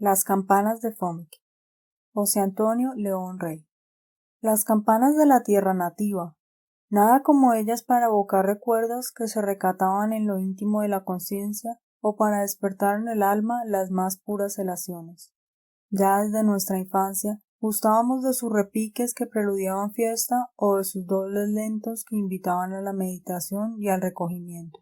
Las campanas de Fomeque. José Antonio León Rey. Las campanas de la tierra nativa. Nada como ellas para evocar recuerdos que se recataban en lo íntimo de la conciencia o para despertar en el alma las más puras elaciones. Ya desde nuestra infancia gustábamos de sus repiques que preludiaban fiesta o de sus dobles lentos que invitaban a la meditación y al recogimiento.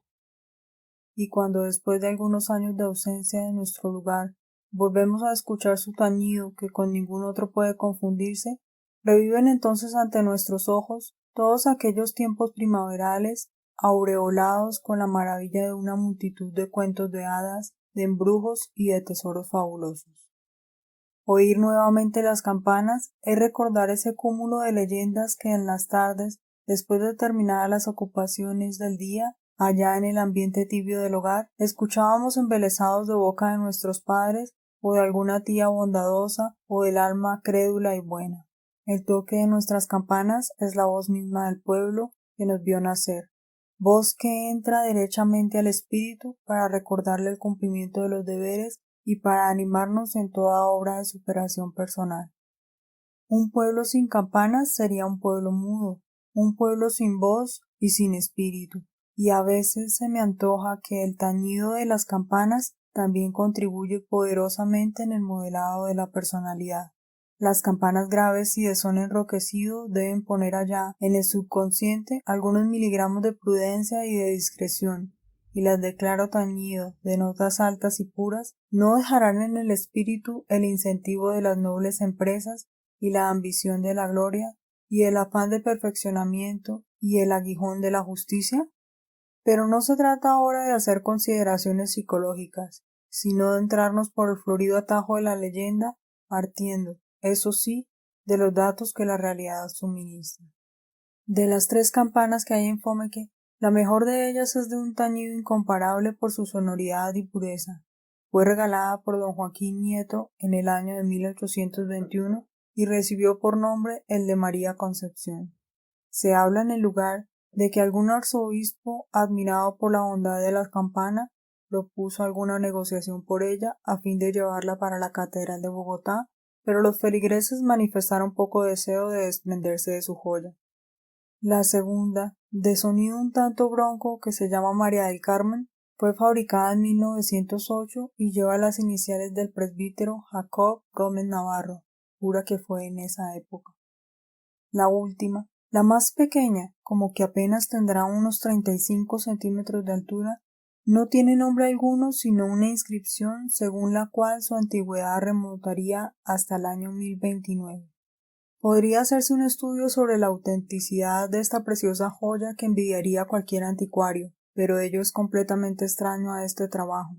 Y cuando después de algunos años de ausencia de nuestro lugar volvemos a escuchar su tañido que con ningún otro puede confundirse, reviven entonces ante nuestros ojos todos aquellos tiempos primaverales aureolados con la maravilla de una multitud de cuentos de hadas, de embrujos y de tesoros fabulosos. Oír nuevamente las campanas es recordar ese cúmulo de leyendas que en las tardes, después de terminadas las ocupaciones del día, allá en el ambiente tibio del hogar, escuchábamos embelesados de boca de nuestros padres o de alguna tía bondadosa o del alma crédula y buena. El toque de nuestras campanas es la voz misma del pueblo que nos vio nacer, voz que entra derechamente al espíritu para recordarle el cumplimiento de los deberes y para animarnos en toda obra de superación personal. Un pueblo sin campanas sería un pueblo mudo, un pueblo sin voz y sin espíritu, y a veces se me antoja que el tañido de las campanas también contribuye poderosamente en el modelado de la personalidad. Las campanas graves y de son enroquecido deben poner allá en el subconsciente algunos miligramos de prudencia y de discreción, y las de claro tañido, de notas altas y puras, no dejarán en el espíritu el incentivo de las nobles empresas y la ambición de la gloria y el afán de perfeccionamiento y el aguijón de la justicia. Pero no se trata ahora de hacer consideraciones psicológicas, sino de entrarnos por el florido atajo de la leyenda, partiendo, eso sí, de los datos que la realidad suministra. De las 3 campanas que hay en Fomeque, la mejor de ellas es de un tañido incomparable por su sonoridad y pureza. Fue regalada por don Joaquín Nieto en el año de 1821 y recibió por nombre el de María Concepción. Se habla en el lugar de que algún arzobispo, admirado por la bondad de la campana, propuso alguna negociación por ella a fin de llevarla para la Catedral de Bogotá, pero los feligreses manifestaron poco deseo de desprenderse de su joya. La segunda, de sonido un tanto bronco, que se llama María del Carmen, fue fabricada en 1908 y lleva las iniciales del presbítero Jacob Gómez Navarro, cura que fue en esa época. La última, la más pequeña, como que apenas tendrá unos 35 centímetros de altura, no tiene nombre alguno sino una inscripción según la cual su antigüedad remontaría hasta el año 1029. Podría hacerse un estudio sobre la autenticidad de esta preciosa joya que envidiaría cualquier anticuario, pero ello es completamente extraño a este trabajo.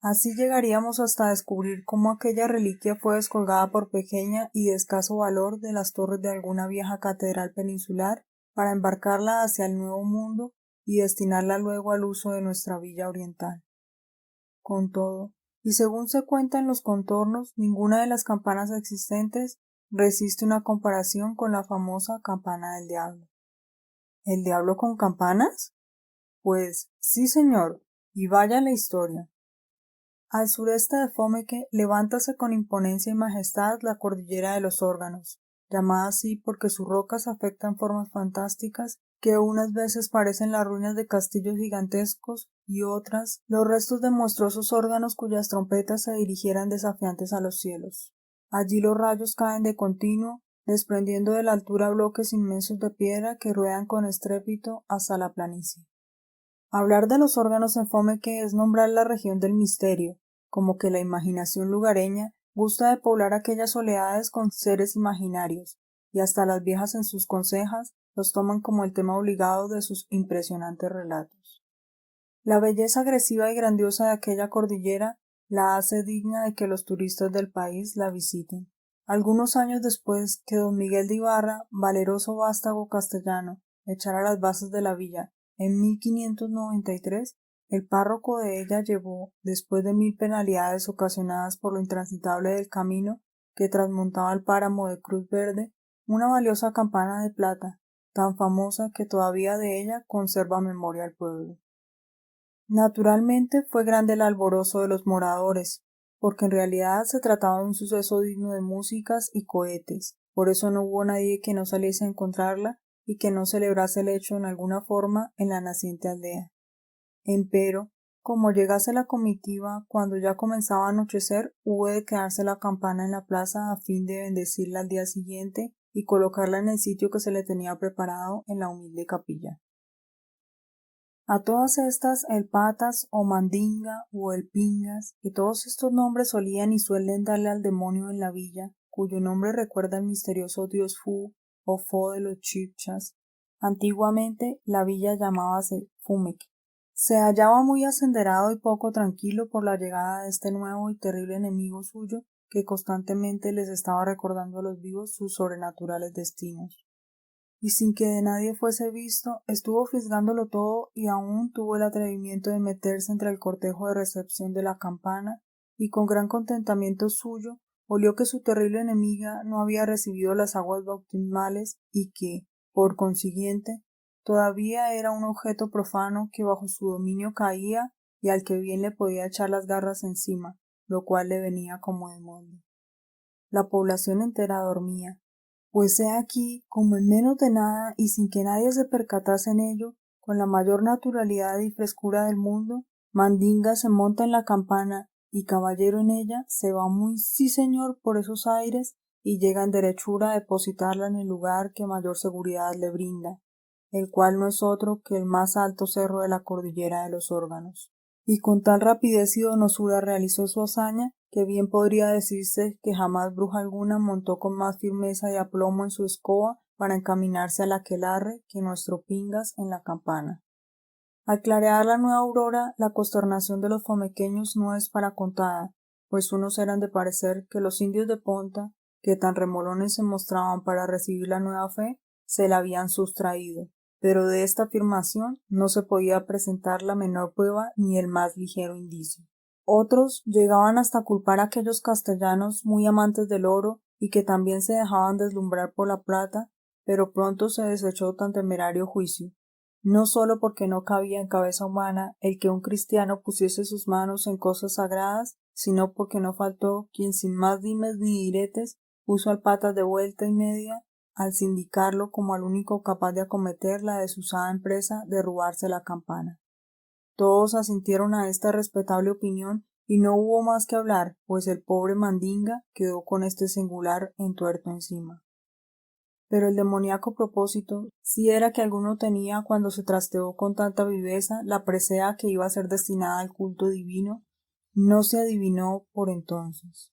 Así llegaríamos hasta descubrir cómo aquella reliquia fue descolgada por pequeña y de escaso valor de las torres de alguna vieja catedral peninsular para embarcarla hacia el Nuevo Mundo y destinarla luego al uso de nuestra villa oriental. Con todo, y según se cuenta en los contornos, ninguna de las campanas existentes resiste una comparación con la famosa campana del diablo. ¿El diablo con campanas? Pues sí, señor, y vaya la historia. Al sureste de Fomeque levántase con imponencia y majestad la cordillera de los Órganos, llamada así porque sus rocas afectan formas fantásticas que unas veces parecen las ruinas de castillos gigantescos y otras los restos de monstruosos órganos cuyas trompetas se dirigieran desafiantes a los cielos. Allí los rayos caen de continuo, desprendiendo de la altura bloques inmensos de piedra que ruedan con estrépito hasta la planicie. Hablar de los órganos en Fomeque es nombrar la región del misterio, como que la imaginación lugareña gusta de poblar aquellas soledades con seres imaginarios, y hasta las viejas en sus consejas los toman como el tema obligado de sus impresionantes relatos. La belleza agresiva y grandiosa de aquella cordillera la hace digna de que los turistas del país la visiten. Algunos años después que don Miguel de Ibarra, valeroso vástago castellano, echara las bases de la villa, en 1593, el párroco de ella llevó, después de 1000 penalidades ocasionadas por lo intransitable del camino que trasmontaba el páramo de Cruz Verde, una valiosa campana de plata, tan famosa que todavía de ella conserva memoria el pueblo. Naturalmente fue grande el alborozo de los moradores, porque en realidad se trataba de un suceso digno de músicas y cohetes. Por eso no hubo nadie que no saliese a encontrarla y que no celebrase el hecho en alguna forma en la naciente aldea. Empero, como llegase la comitiva, cuando ya comenzaba a anochecer, hubo de quedarse la campana en la plaza a fin de bendecirla al día siguiente y colocarla en el sitio que se le tenía preparado en la humilde capilla. A todas estas, el Patas o Mandinga o el Pingas, que todos estos nombres solían y suelen darle al demonio en la villa, cuyo nombre recuerda al misterioso dios Fu o Fo de los Chibchas. Antiguamente la villa llamábase Fumeque. Se hallaba muy asenderado y poco tranquilo por la llegada de este nuevo y terrible enemigo suyo, que constantemente les estaba recordando a los vivos sus sobrenaturales destinos. Y sin que de nadie fuese visto, estuvo fisgándolo todo y aún tuvo el atrevimiento de meterse entre el cortejo de recepción de la campana, y con gran contentamiento suyo, olió que su terrible enemiga no había recibido las aguas bautismales y que, por consiguiente, todavía era un objeto profano que bajo su dominio caía y al que bien le podía echar las garras encima, lo cual le venía como de molde. La población entera dormía, pues he aquí, como en menos de nada y sin que nadie se percatase en ello, con la mayor naturalidad y frescura del mundo, Mandinga se monta en la campana y caballero en ella se va muy sí señor por esos aires y llega en derechura a depositarla en el lugar que mayor seguridad le brinda, el cual no es otro que el más alto cerro de la cordillera de los Órganos. Y con tal rapidez y donosura realizó su hazaña, que bien podría decirse que jamás bruja alguna montó con más firmeza y aplomo en su escoba para encaminarse al aquelarre que nuestro Pingas en la campana. Al clarear la nueva aurora, la consternación de los fomequeños no es para contada, pues unos eran de parecer que los indios de Ponta, que tan remolones se mostraban para recibir la nueva fe, se la habían sustraído, pero de esta afirmación no se podía presentar la menor prueba ni el más ligero indicio. Otros llegaban hasta culpar a aquellos castellanos muy amantes del oro y que también se dejaban deslumbrar por la plata, pero pronto se desechó tan temerario juicio, no sólo porque no cabía en cabeza humana el que un cristiano pusiese sus manos en cosas sagradas, sino porque no faltó quien sin más dimes ni diretes puso al Patas de vuelta y media al sindicarlo como al único capaz de acometer la desusada empresa de robarse la campana. Todos asintieron a esta respetable opinión y no hubo más que hablar, pues el pobre Mandinga quedó con este singular entuerto encima. Pero el demoníaco propósito sí era que alguno tenía cuando se trasteó con tanta viveza la presea que iba a ser destinada al culto divino, no se adivinó por entonces.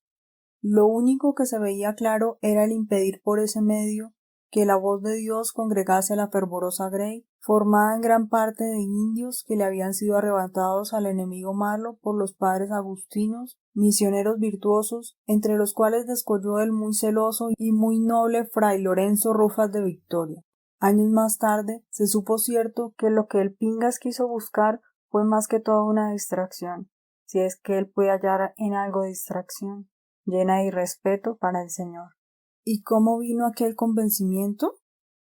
Lo único que se veía claro era el impedir por ese medio que la voz de Dios congregase a la fervorosa grey, formada en gran parte de indios que le habían sido arrebatados al enemigo malo por los padres agustinos, misioneros virtuosos, entre los cuales descolló el muy celoso y muy noble fray Lorenzo Rufas de Victoria. Años más tarde se supo cierto que lo que el Pingas quiso buscar fue más que todo una distracción, si es que él puede hallar en algo distracción, llena de irrespeto para el Señor. ¿Y cómo vino aquel convencimiento?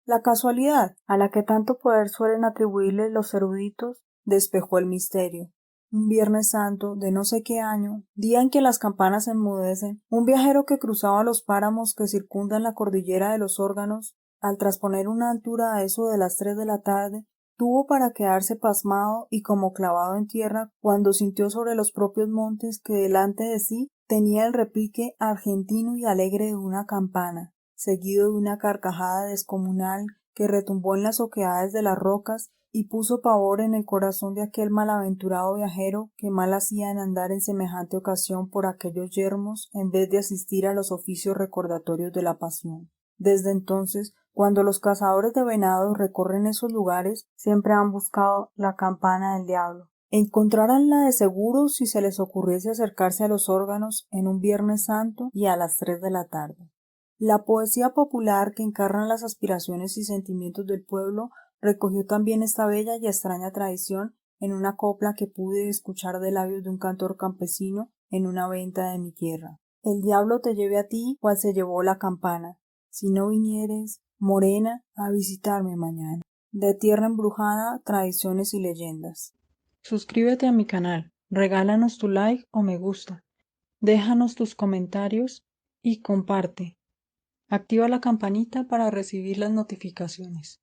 La casualidad, a la que tanto poder suelen atribuirle los eruditos, despejó el misterio. Un Viernes Santo de no sé qué año, día en que las campanas enmudecen, un viajero que cruzaba los páramos que circundan la cordillera de los Órganos, al trasponer una altura a eso de las 3 de la tarde, tuvo para quedarse pasmado y como clavado en tierra cuando sintió sobre los propios montes que delante de sí tenía el repique argentino y alegre de una campana, seguido de una carcajada descomunal que retumbó en las oquedades de las rocas y puso pavor en el corazón de aquel malaventurado viajero que mal hacía en andar en semejante ocasión por aquellos yermos en vez de asistir a los oficios recordatorios de la pasión. Desde entonces, cuando los cazadores de venados recorren esos lugares, siempre han buscado la campana del diablo. Encontraranla de seguro si se les ocurriese acercarse a los Órganos en un Viernes Santo y a las 3 de la tarde. La poesía popular que encarna las aspiraciones y sentimientos del pueblo recogió también esta bella y extraña tradición en una copla que pude escuchar de labios de un cantor campesino en una venta de mi tierra. El diablo te lleve a ti cual se llevó la campana, si no vinieres, morena, a visitarme mañana. De Tierra Embrujada, Tradiciones y Leyendas. Suscríbete a mi canal, regálanos tu like o me gusta Déjanos tus comentarios y comparte. Activa la campanita para recibir las notificaciones.